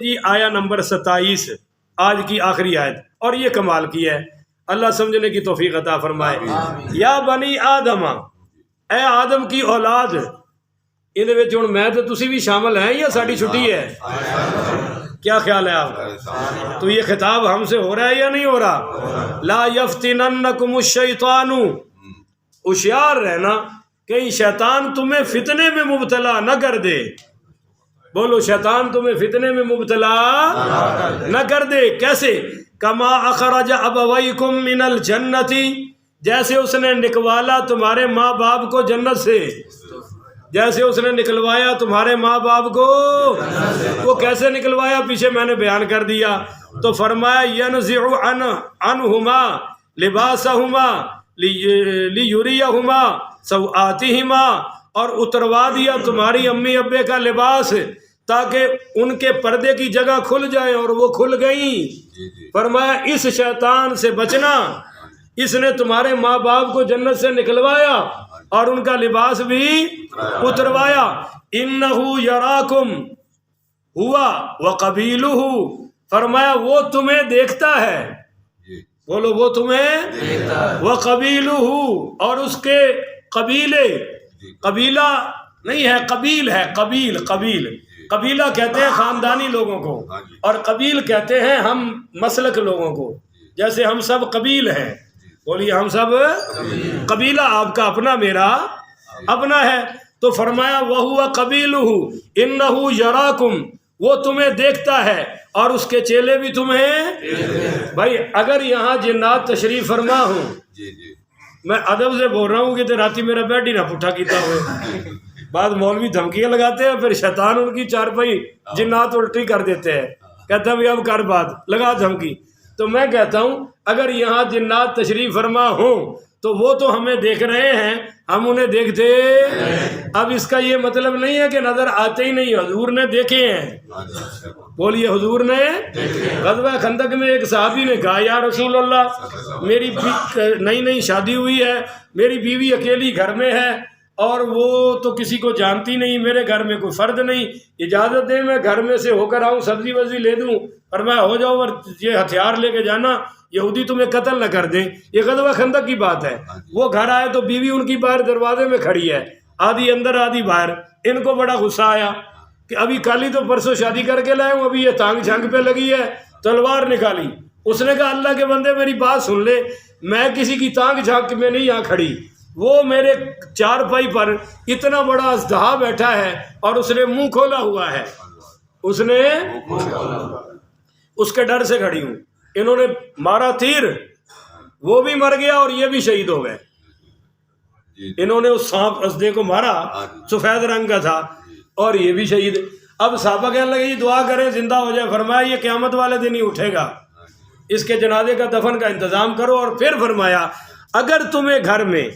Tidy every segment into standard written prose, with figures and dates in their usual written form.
جی آیا نمبر 27 آج کی آخری آیت، اور یہ کمال کی ہے، اللہ سمجھنے کی توفیق عطا فرمائے۔ یا بنی آدم، اے آدم کی اولاد، ان وچ ہن میں تے تسی بھی شامل ہیں یا ساڈی چھٹی ہے؟ کیا خیال ہے آپ کا؟ تو یہ خطاب ہم سے ہو رہا ہے یا نہیں ہو رہا؟ لا یفتننکم الشیطان، ہوشیار رہنا کہیں شیطان تمہیں فتنے میں مبتلا نہ کر دے۔ بولو، شیطان تمہیں فتنے میں مبتلا نہ کر دے۔ کیسے؟ کما اخرج ابویکم من الجنت، جیسے اس نے نکوالا تمہارے ماں باپ کو جنت سے، جیسے اس نے نکلوایا تمہارے ماں باپ کو۔ وہ کیسے نکلوایا پیچھے میں نے بیان کر دیا۔ تو فرمایا ینزع عنہما لباسہما لیریہما سوآتہما، اور اتروا دیا تمہاری امی ابے کا لباس تاکہ ان کے پردے کی جگہ کھل جائے، اور وہ کھل گئیں۔ فرمایا اس شیطان سے بچنا، اس نے تمہارے ماں باپ کو جنت سے نکلوایا اور ان کا لباس بھی اتروایا۔ انہو یراکم ہوا وقبیلہ، فرمایا وہ تمہیں دیکھتا ہے، بولو وہ تمہیں دیکھتا ہے، وقبیلہ، اور اس کے قبیلے، قبیلہ نہیں ہے قبیل ہے، قبیل، قبیل، قبیلہ کہتے ہیں خاندانی لوگوں کو، اور قبیل کہتے ہیں ہم مسلک لوگوں کو، جیسے ہم سب قبیل ہیں، بولیے ہم سب قبیلہ، آپ کا اپنا میرا اپنا ہے۔ تو فرمایا وَهُوَ قَبِيلُهُ إِنَّهُ يَرَاكُمْ، وہ تمہیں دیکھتا ہے اور اس کے چیلے بھی تمہیں۔ بھائی اگر یہاں جنات تشریف فرما ہوں، میں ادب سے بول رہا ہوں کہ راتی میرا بیڈ ہی نہ پٹھا کیتا ہوئے، بعد مولوی دھمکیاں لگاتے ہیں، پھر شیطان ان کی چارپائی جنات الٹی کر دیتے ہیں، کہتا ہے اب کر بات لگا دھمکی۔ تو میں کہتا ہوں اگر یہاں جنات تشریف فرما ہوں تو وہ تو ہمیں دیکھ رہے ہیں، ہم انہیں دیکھتے۔ اب اس کا یہ مطلب نہیں ہے کہ نظر آتے ہی نہیں، حضور نے دیکھے ہیں، بولیے حضور نے۔ غزوہ خندق میں ایک صحابی نے کہا یا رسول اللہ، میری نئی نئی شادی ہوئی ہے، میری بیوی اکیلی گھر میں ہے اور وہ تو کسی کو جانتی نہیں، میرے گھر میں کوئی فرد نہیں، اجازت دیں میں گھر میں سے ہو کر آؤں، سبزی وزی لے دوں؟ فرمایا ہو جاؤ، اور یہ ہتھیار لے کے جانا، یہودی تمہیں قتل نہ کر دیں۔ یہ غزوہ خندق کی بات ہے۔ وہ گھر آئے تو بیوی ان کی باہر دروازے میں کھڑی ہے، آدھی اندر آدھی باہر۔ ان کو بڑا غصہ آیا کہ ابھی کل ہی تو پرسوں شادی کر کے لائے ہوں، ابھی یہ تانگ جھنگ پہ لگی ہے، تلوار نکالی۔ اس نے کہا اللہ کے بندے میری بات سن لے، میں کسی کی تانگ جھانک میں نہیں یہاں کھڑی، وہ میرے چارپائی پر اتنا بڑا اژدہا بیٹھا ہے اور اس نے منہ کھولا ہوا ہے، اس نے اس کے ڈر سے کھڑی ہوں۔ انہوں نے مارا تیر، وہ بھی مر گیا اور یہ بھی شہید ہو گئے۔ انہوں نے اس سانپ اژدے کو مارا، سفید رنگ کا تھا، اور یہ بھی شہید۔ اب صحابہ کہنے لگے یہ دعا کریں زندہ ہو جائے۔ فرمایا یہ قیامت والے دن ہی اٹھے گا، اس کے جنازے کا دفن کا انتظام کرو۔ اور پھر فرمایا اگر تمہیں گھر میں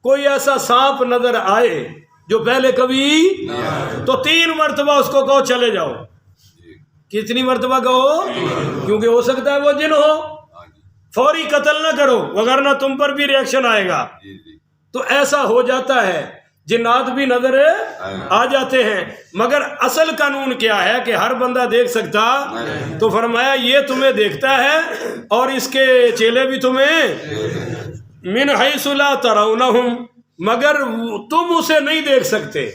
کوئی ایسا سانپ نظر آئے جو پہلے کبھی، تو 3 مرتبہ اس کو کہو چلے جاؤ۔ کتنی مرتبہ کہو؟ کیونکہ ہو سکتا ہے وہ جن ہو، فوری قتل نہ کرو وگرنہ تم پر بھی ریئیکشن آئے گا۔ تو ایسا ہو جاتا ہے، جنات بھی نظر آ جاتے ہیں، مگر اصل قانون کیا ہے کہ ہر بندہ دیکھ سکتا؟ تو فرمایا یہ تمہیں دیکھتا ہے اور اس کے چیلے بھی تمہیں، من حیث لا ترونہم، مگر تم اسے نہیں دیکھ سکتے۔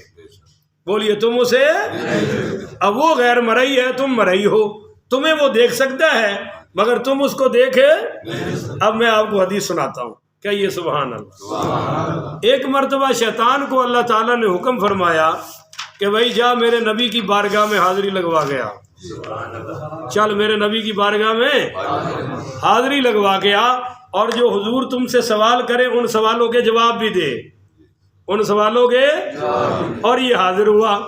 بولیے تم اسے، اب وہ غیر مرئی ہے، تم مرئی ہو، تمہیں وہ دیکھ سکتا ہے مگر تم اس کو دیکھے۔ اب میں آپ کو حدیث سناتا ہوں، کہیے سبحان اللہ۔ ایک مرتبہ شیطان کو اللہ تعالیٰ نے حکم فرمایا کہ بھائی جا میرے نبی کی بارگاہ میں حاضری لگوا گیا، چل میرے نبی کی بارگاہ میں حاضری لگوا گیا، اور جو حضور تم سے سوال کرے ان سوالوں کے جواب بھی دے، ان سوالوں کے۔ اور یہ حاضر ہوا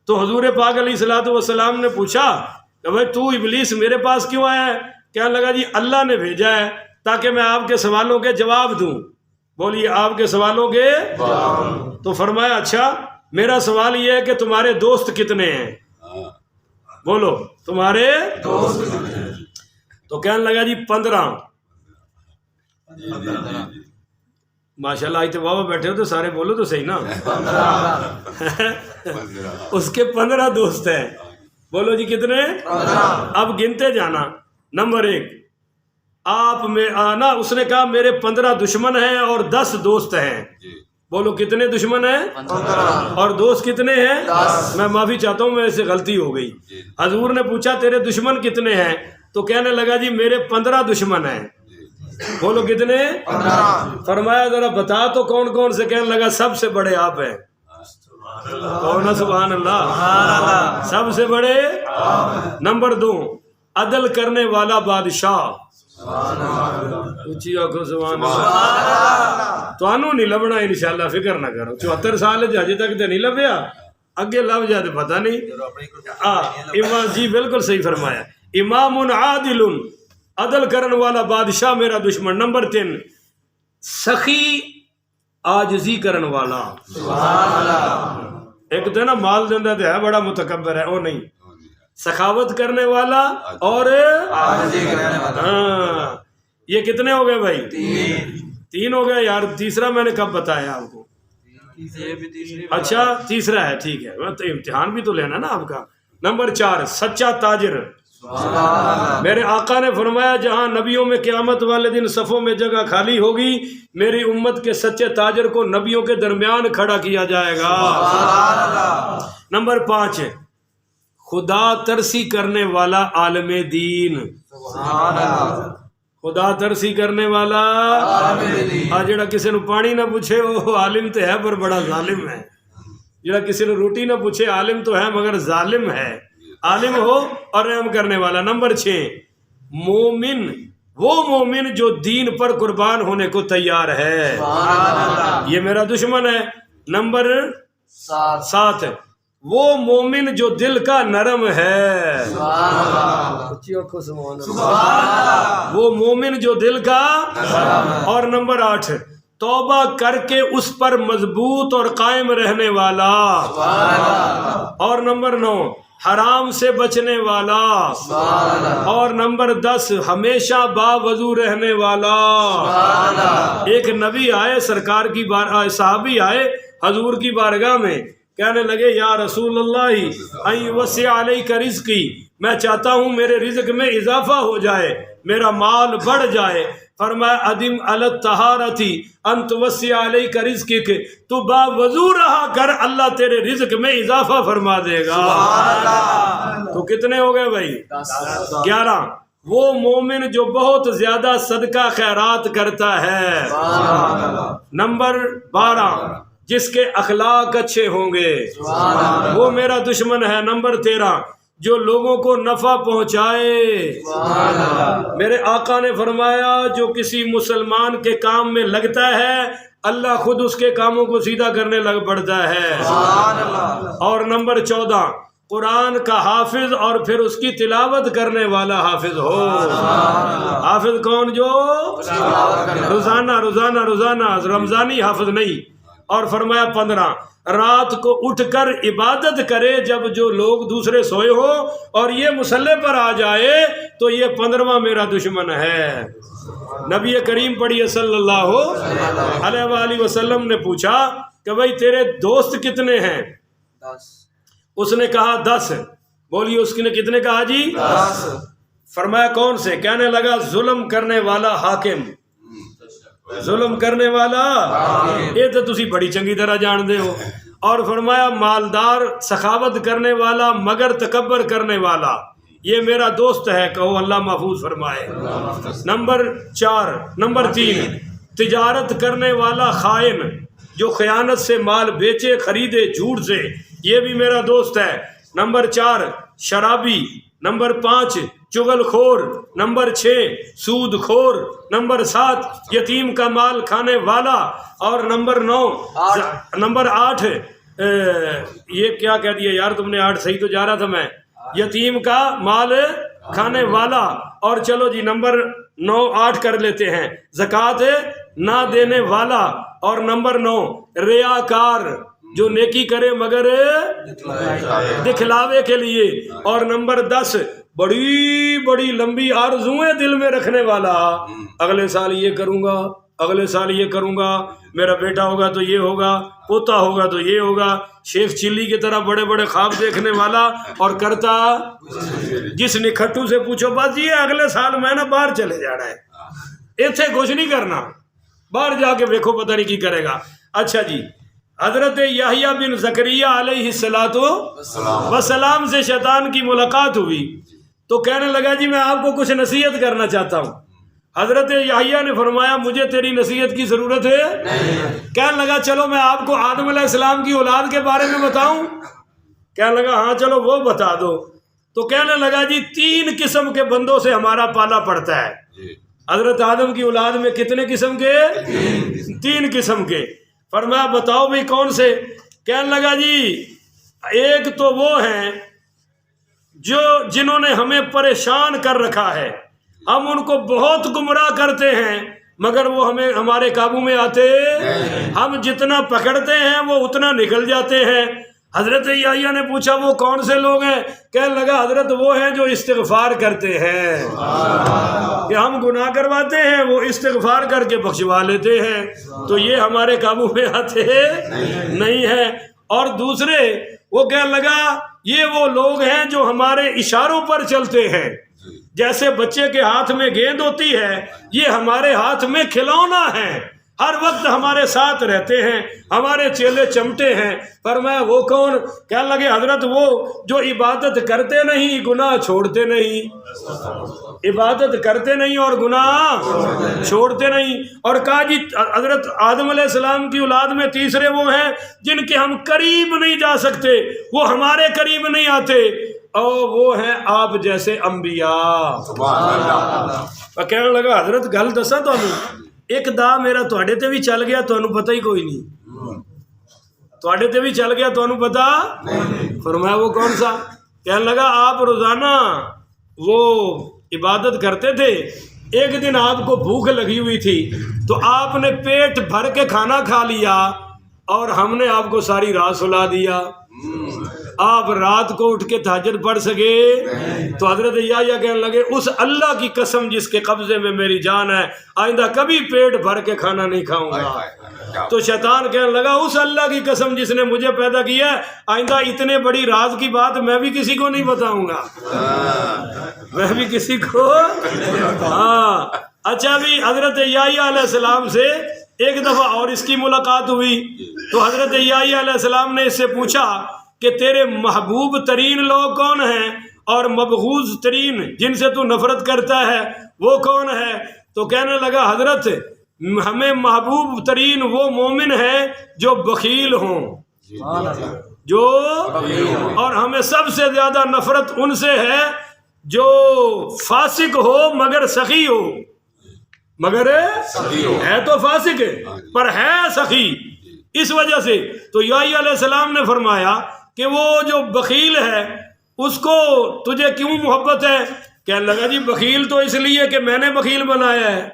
تو حضور پاک علیہ الصلوۃ والسلام نے پوچھا کہ بھائی تو ابلیس میرے پاس کیوں آیا ہے؟ کہنے لگا جی اللہ نے بھیجا ہے تاکہ میں آپ کے سوالوں کے جواب دوں۔ بولیے آپ کے سوالوں کے۔ تو فرمایا اچھا میرا سوال یہ ہے کہ تمہارے دوست کتنے ہیں؟ بولو تمہارے دوست کتنے ہیں؟ تو کہنے لگا جی 15۔ ماشاءاللہ آج تو بابا بیٹھے ہو تو سارے بولو تو صحیح نا۔ اس کے 15 دوست ہیں۔ بولو جی کتنے؟ اب گنتے جانا. نمبر 1 آپ میں آنا. اس نے کہا میرے 15 دشمن ہیں اور 10 دوست ہیں. بولو کتنے دشمن ہیں اور دوست کتنے ہیں؟ میں معافی چاہتا ہوں میرے سے غلطی ہو گئی. حضور نے پوچھا تیرے دشمن کتنے ہیں تو کہنے لگا جی میرے 15 دشمن ہیں. بولو کتنے؟ فرمایا ذرا بتا تو کون کون سے؟ کہنے لگا سب سے بڑے آپ ہیں. کون؟ سبحان اللہ. سب سے بڑے. نمبر 2 عدل کرنے والا بادشاہ. اچھی آنکھوں سبحان اللہ. تو انہوں نہیں لبنا انشاءاللہ فکر نہ کرو. 74 سال جی تک تو نہیں لبیا, اگے لب جائے پتہ نہیں. امام جی بالکل صحیح فرمایا. امام عادل, عدل کرنے والا بادشاہ میرا دشمن. نمبر 3 سخی عاجزی کرنے والا. ایک تو ہے نا مال دیندہ تو ہے بڑا متکبر ہے, وہ نہیں. سخاوت کرنے والا اور ہاں یہ کتنے ہو گئے بھائی؟ 3 ہو گئے یار. تیسرا میں نے کب بتایا آپ کو؟ اچھا تیسرا ہے, ٹھیک ہے. امتحان بھی تو لینا نا آپ کا. نمبر 4 سچا تاجر. میرے آقا نے فرمایا جہاں نبیوں میں قیامت والے دن صفوں میں جگہ خالی ہوگی, میری امت کے سچے تاجر کو نبیوں کے درمیان کھڑا کیا جائے گا. نمبر 5 خدا ترسی کرنے والا عالم دین. خدا ترسی کرنے والا جڑا کسی نے پانی نہ پوچھے وہ عالم تو ہے پر بڑا ظالم ہے. جڑا کسی نے روٹی نہ پوچھے عالم تو ہے مگر ظالم ہے. عالم ہو اور رحم کرنے والا. نمبر 6 مومن, وہ مومن جو دین پر قربان ہونے کو تیار ہے. یہ میرا دشمن ہے. نمبر 7 وہ مومن جو دل کا نرم ہے. وہ مومن جو دل کا. اور نمبر 8 توبہ کر کے اس پر مضبوط اور قائم رہنے والا. اور نمبر 9 حرام سے بچنے والا. اور نمبر 10 ہمیشہ باوضو رہنے والا. ایک نبی آئے سرکار کی صحابی آئے حضور کی بارگاہ میں, کہنے لگے یا رسول اللہ ان وسع علیک رزقی, میں چاہتا ہوں میرے رزق میں اضافہ ہو جائے, میرا مال بڑھ جائے. فرمایا ادم علی الطہارتی ان توسع علیک رزقک, تو باوضو رہا کر اللہ تیرے رزق میں اضافہ فرما دے گا. تو کتنے ہو گئے بھائی؟ 11 وہ مومن جو بہت زیادہ صدقہ خیرات کرتا ہے. نمبر 12 جس کے اخلاق اچھے ہوں گے, وہ میرا دشمن ہے. نمبر 13 جو لوگوں کو نفع پہنچائے. میرے آقا نے فرمایا جو کسی مسلمان کے کام میں لگتا ہے اللہ خود اس کے کاموں کو سیدھا کرنے لگ پڑتا ہے. اور نمبر 14 قرآن کا حافظ اور پھر اس کی تلاوت کرنے والا حافظ ہو. حافظ کون؟ جو روزانہ روزانہ روزانہ, رمضانی حافظ نہیں. اور فرمایا 15 رات کو اٹھ کر عبادت کرے جب جو لوگ دوسرے سوئے ہو, اور یہ مصلی پر آ جائے تو یہ 15واں میرا دشمن ہے. نبی کریم پڑھیے صلی اللہ علیہ وآلہ وسلم نے پوچھا کہ بھائی تیرے دوست کتنے ہیں؟ اس نے کہا 10. بولیے اس نے کتنے کہا جی؟ 10. فرمایا کون سے؟ کہنے لگا ظلم کرنے والا حاکم. ظلم کرنے والا یہ تو تسی بڑی چنگی طرح جان دے ہو. اور فرمایا مالدار, سخاوت کرنے والا مگر تکبر کرنے والا, یہ میرا دوست ہے. کہو اللہ محفوظ فرمائے. نمبر 4 نمبر 3 تجارت کرنے والا خائن, جو خیانت سے مال بیچے خریدے جھوٹ سے, یہ بھی میرا دوست ہے. نمبر 4 شرابی. نمبر 5 چغل خور. نمبر 6 سود خور. نمبر 7 یتیم کا مال کھانے والا. اور نمبر 8 یہ کیا کہہ دیا یار تم نے؟ 8 صحیح تو جا رہا تھا میں. یتیم کا مال کھانے والا. اور چلو جی نمبر 8 کر لیتے ہیں, زکوٰۃ نہ دینے والا. اور نمبر 9 ریاکار, جو نیکی کرے مگر دکھلاوے کے لیے. اور نمبر 10 بڑی بڑی لمبی آرزویں دل میں رکھنے والا, اگلے سال یہ کروں گا, اگلے سال یہ کروں گا، میرا بیٹا ہوگا تو یہ ہوگا، پوتا ہوگا تو یہ ہوگا، شیخ چلی کی طرح بڑے بڑے خواب دیکھنے والا اور کرتا، جس نکھٹو سے پوچھو بس یہ اگلے سال میں نا باہر چلے جانا ہے، ایتھے کچھ نہیں کرنا، باہر جا کے دیکھو پتہ نہیں کی کرے گا۔ اچھا جی، حضرت یحییٰ بن زکریہ علیہ السلام سے شیطان کی ملاقات ہوئی تو کہنے لگا جی میں آپ کو کچھ نصیحت کرنا چاہتا ہوں۔ حضرت یحییٰ نے فرمایا مجھے تیری نصیحت کی ضرورت ہے نہیں۔ کہنے لگا چلو میں آپ کو آدم علیہ السلام کی اولاد کے بارے میں بتاؤں؟ کہنے لگا ہاں چلو وہ بتا دو۔ تو کہنے لگا جی 3 قسم کے بندوں سے ہمارا پالا پڑتا ہے۔ حضرت آدم کی اولاد میں کتنے قسم کے؟ 3 قسم کے۔ فرمایا بتاؤ بھئی کون سے؟ کہنے لگا جی ایک تو وہ ہیں جنہوں نے ہمیں پریشان کر رکھا ہے، ہم ان کو بہت گمراہ کرتے ہیں مگر وہ ہمارے قابو میں آتے، ہم جتنا پکڑتے ہیں وہ اتنا نکل جاتے ہیں۔ حضرت یحییٰ نے پوچھا وہ کون سے لوگ ہیں؟ کہنے لگا حضرت وہ ہیں جو استغفار کرتے ہیں، کہ ہم گناہ کرواتے ہیں وہ استغفار کر کے بخشوا لیتے ہیں، تو یہ ہمارے قابو میں آتے نہیں ہے۔ اور دوسرے وہ کہنے لگا یہ وہ لوگ ہیں جو ہمارے اشاروں پر چلتے ہیں، جیسے بچے کے ہاتھ میں گیند ہوتی ہے یہ ہمارے ہاتھ میں کھلونا ہے، ہر وقت ہمارے ساتھ رہتے ہیں، ہمارے چیلے چمٹے ہیں۔ فرمایا وہ کون؟ کہنے لگے حضرت وہ جو عبادت کرتے نہیں گناہ چھوڑتے نہیں، عبادت کرتے نہیں اور گناہ چھوڑتے نہیں۔ اور کہا جی حضرت آدم علیہ السلام کی اولاد میں تیسرے وہ ہیں جن کے ہم قریب نہیں جا سکتے، وہ ہمارے قریب نہیں آتے، اور وہ ہیں آپ جیسے انبیاء۔ کہنے لگا حضرت گل دساں تانوں، ایک دا میرا تواڈے تے بھی چل گیا تانوں پتہ ہی کوئی نہیں، تواڈے تے بھی چل گیا تانوں پتہ نہیں۔ فرمایا وہ کون سا؟ کہنے لگا آپ روزانہ وہ عبادت کرتے تھے، ایک دن آپ کو بھوک لگی ہوئی تھی تو آپ نے پیٹ بھر کے کھانا کھا لیا اور ہم نے آپ کو ساری رات سلا دیا، آپ رات کو اٹھ کے تہجد پڑھ سکے؟ تو حضرت یحییٰ کہنے لگے اس اللہ کی قسم جس کے قبضے میں میری جان ہے آئندہ کبھی پیٹ بھر کے کھانا نہیں کھاؤں گا۔ تو شیطان کہنے لگا اس اللہ کی قسم جس نے مجھے پیدا کیا ہے آئندہ اتنے بڑی راز کی بات میں بھی کسی کو نہیں بتاؤں گا، میں بھی کسی کو۔ ہاں اچھا بھی حضرت یحییٰ علیہ السلام سے ایک دفعہ اور اس کی ملاقات ہوئی تو حضرت یحییٰ علیہ السلام نے اس سے پوچھا کہ تیرے محبوب ترین لوگ کون ہیں اور مبغوض ترین جن سے تو نفرت کرتا ہے وہ کون ہے؟ تو کہنے لگا حضرت ہمیں محبوب ترین وہ مومن ہیں جو بخیل ہوں، جو، اور ہمیں سب سے زیادہ نفرت ان سے ہے جو فاسق ہو مگر سخی ہو، مگر ہے تو فاسق پر ہے سخی۔ اس وجہ سے تو یحییٰ علیہ السلام نے فرمایا کہ وہ جو بخیل ہے اس کو تجھے کیوں محبت ہے؟ کہنے لگا جی بخیل تو اس لیے کہ میں نے بخیل بنایا ہے،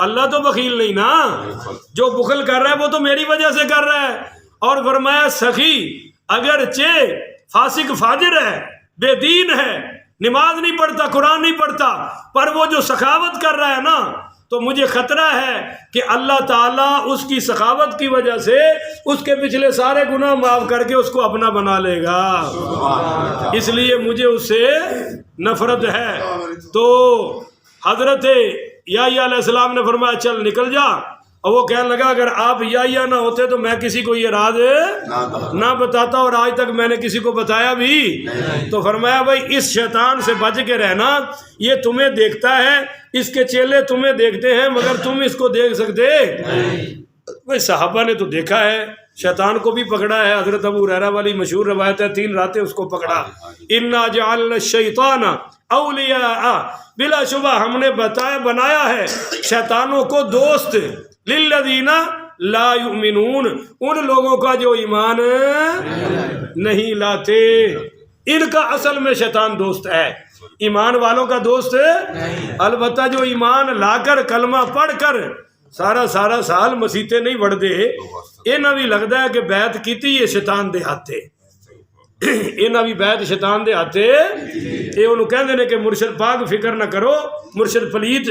اللہ تو بخیل نہیں نا، جو بخل کر رہا ہے وہ تو میری وجہ سے کر رہا ہے۔ اور فرمایا سخی اگرچہ فاسق فاجر ہے، بے دین ہے، نماز نہیں پڑھتا، قرآن نہیں پڑھتا، پر وہ جو سخاوت کر رہا ہے نا تو مجھے خطرہ ہے کہ اللہ تعالیٰ اس کی سخاوت کی وجہ سے اس کے پچھلے سارے گناہ معاف کر کے اس کو اپنا بنا لے گا، اس لیے مجھے اس سے نفرت ہے۔ تو حضرت یحییٰ علیہ السلام نے فرمایا چل نکل جا، اور وہ کہنے لگا اگر آپ یحییٰ نہ ہوتے تو میں کسی کو یہ راز نہ بتاتا، اور آج تک میں نے کسی کو بتایا بھی۔ تو فرمایا بھائی اس شیطان سے بچ کے رہنا، یہ تمہیں دیکھتا ہے، اس کے چیلے تمہیں دیکھتے ہیں مگر تم اس کو دیکھ سکتے بھائی؟ صحابہ نے تو دیکھا ہے، شیطان کو بھی پکڑا ہے، حضرت ابو ہریرہ والی مشہور روایت ہے 3 راتیں اس کو پکڑا۔ انا جعلنا الشیطان اولیاء، بلا شبہ ہم نے بنایا ہے شیطانوں کو دوست، للذین لا یؤمنون، ان لوگوں کا جو ایمان نہیں لاتے، ان کا اصل میں شیطان دوست ہے، ایمان والوں کا دوست البتہ جو ایمان لا کر کلمہ پڑھ کر سارا سال مسیتے نہیں وڑ دے، یہ نہ بھی لگتا ہے کہ بیعت کیتی یہ شیطان دے ہاتھے، ਇਹਨਾਂ ਵੀ ਬੈਤ ਸ਼ੈਤਾਨ ਦੇ ਹੱਥੇ ਇਹ ਉਹਨੂੰ ਕਹਿੰਦੇ ਨੇ ਕਿ ਮੁਰਸ਼ਦ ਪਾਕ ਫਿਕਰ ਨਾ ਕਰੋ, ਮੁਰਸ਼ਦ ਪਲੀਤ,